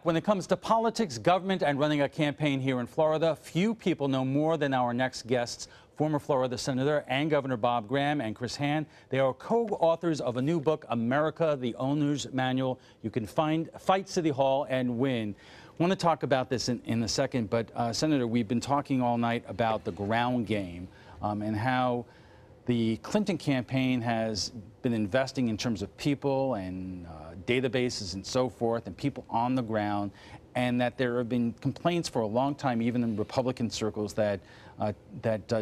When it comes to politics, government, and running a campaign here in Florida, few people know more than our next guests, former Florida Senator and Governor Bob Graham and Chris Hand. They are co-authors of a new book, America, the Owner's Manual. You can fight City Hall and win. I want to talk about this in a second, but Senator, we've been talking all night about the ground game and how the Clinton campaign has been investing in terms of people and databases and so forth, and people on the ground, and that there have been complaints for a long time, even in Republican circles, that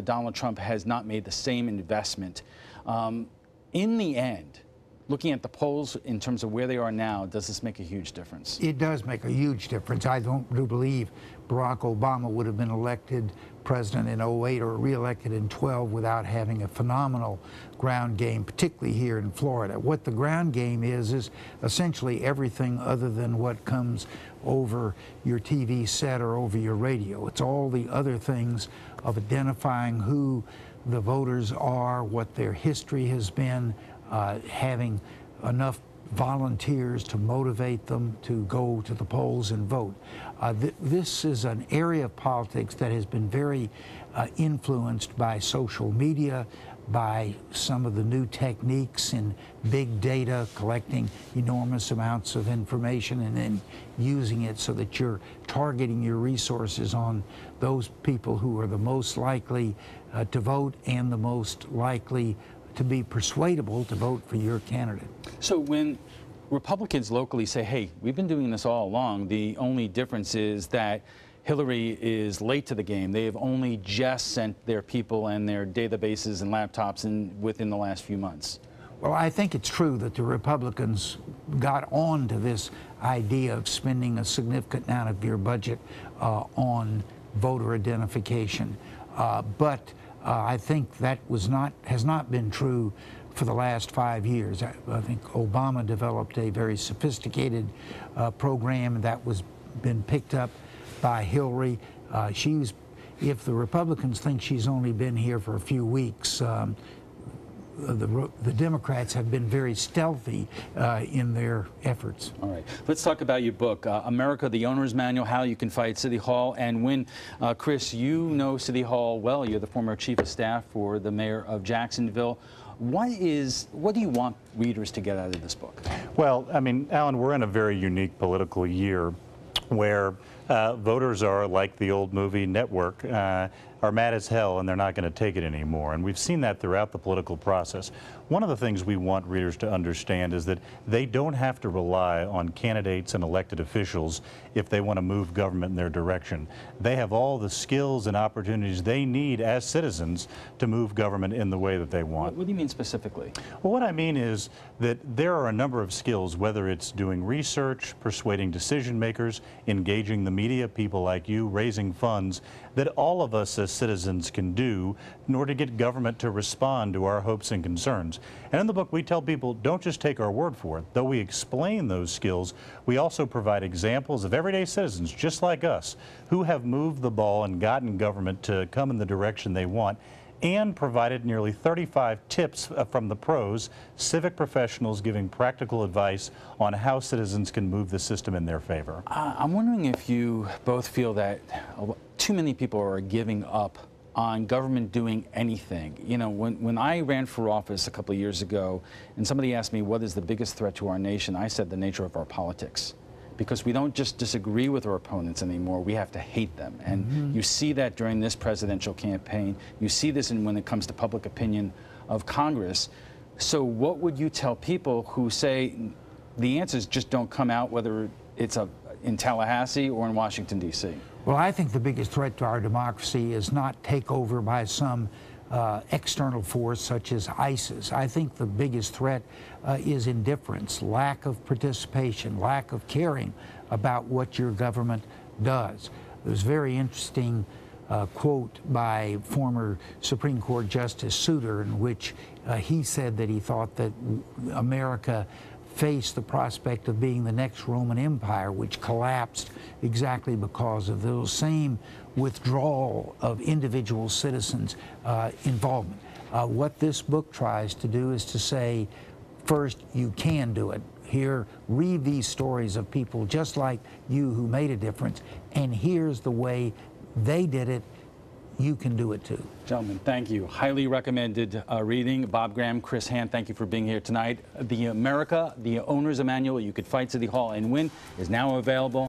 Donald Trump has not made the same investment. In the end, looking at the polls in terms of where they are now, does this make a huge difference? It does make a huge difference. I don't believe Barack Obama would have been elected president in 08 or reelected in 12 without having a phenomenal ground game, particularly here in Florida. What the ground game is essentially everything other than what comes over your TV set or over your radio. It's all the other things of identifying who the voters are, what their history has been, having enough volunteers to motivate them to go to the polls and vote. This is an area of politics that has been very influenced by social media, by some of the new techniques in big data, collecting enormous amounts of information and then using it so that you're targeting your resources on those people who are the most likely to vote and the most likely to be persuadable to vote for your candidate. So when Republicans locally say, hey, we've been doing this all along, the only difference is that Hillary is late to the game. They have only just sent their people and their databases and laptops within the last few months. Well, I think it's true that the Republicans got on to this idea of spending a significant amount of your budget on voter identification. But I think that has not been true for the last 5 years. I think Obama developed a very sophisticated program that was been picked up by Hillary. If the Republicans think she's only been here for a few weeks, the Democrats have been very stealthy in their efforts. All right. Let's talk about your book, America, the Owner's Manual, How You Can Fight City Hall and Win. Chris, you know City Hall well. You're the former chief of staff for the mayor of Jacksonville. What do you want readers to get out of this book? Well, I mean, Alan, we're in a very unique political year where voters are, like the old movie Network, are mad as hell and they're not going to take it anymore. And we've seen that throughout the political process. One of the things we want readers to understand is that they don't have to rely on candidates and elected officials if they want to move government in their direction. They have all the skills and opportunities they need as citizens to move government in the way that they want. What do you mean specifically? Well, what I mean is that there are a number of skills, whether it's doing research, persuading decision makers, engaging the media, people like you, raising funds, that all of us as citizens can do in order to get government to respond to our hopes and concerns. And in the book, we tell people, don't just take our word for it. Though we explain those skills, we also provide examples of everyday citizens, just like us, who have moved the ball and gotten government to come in the direction they want, and provided nearly 35 tips from the pros, civic professionals giving practical advice on how citizens can move the system in their favor. I'm wondering if you both feel that too many people are giving up on government doing anything. You know, when I ran for office a couple of years ago and somebody asked me what is the biggest threat to our nation, I said the nature of our politics. Because we don't just disagree with our opponents anymore, we have to hate them. And you see that during this presidential campaign. You see this when it comes to public opinion of Congress. So what would you tell people who say the answers just don't come out, whether it's in Tallahassee or in Washington, D.C.? Well, I think the biggest threat to our democracy is not takeover by some external force such as ISIS. I think the biggest threat is indifference, lack of participation, lack of caring about what your government does. There's a very interesting quote by former Supreme Court Justice Souter in which he said that he thought that America faced the prospect of being the next Roman Empire, which collapsed exactly because of those same withdrawal of individual citizens' involvement. What this book tries to do is to say, first, you can do it. Read these stories of people just like you who made a difference, and here's the way they did it. You can do it too. Gentlemen, thank you. Highly recommended reading. Bob Graham, Chris Hand, thank you for being here tonight. The Owner's Manual You Could Fight City Hall and Win is now available.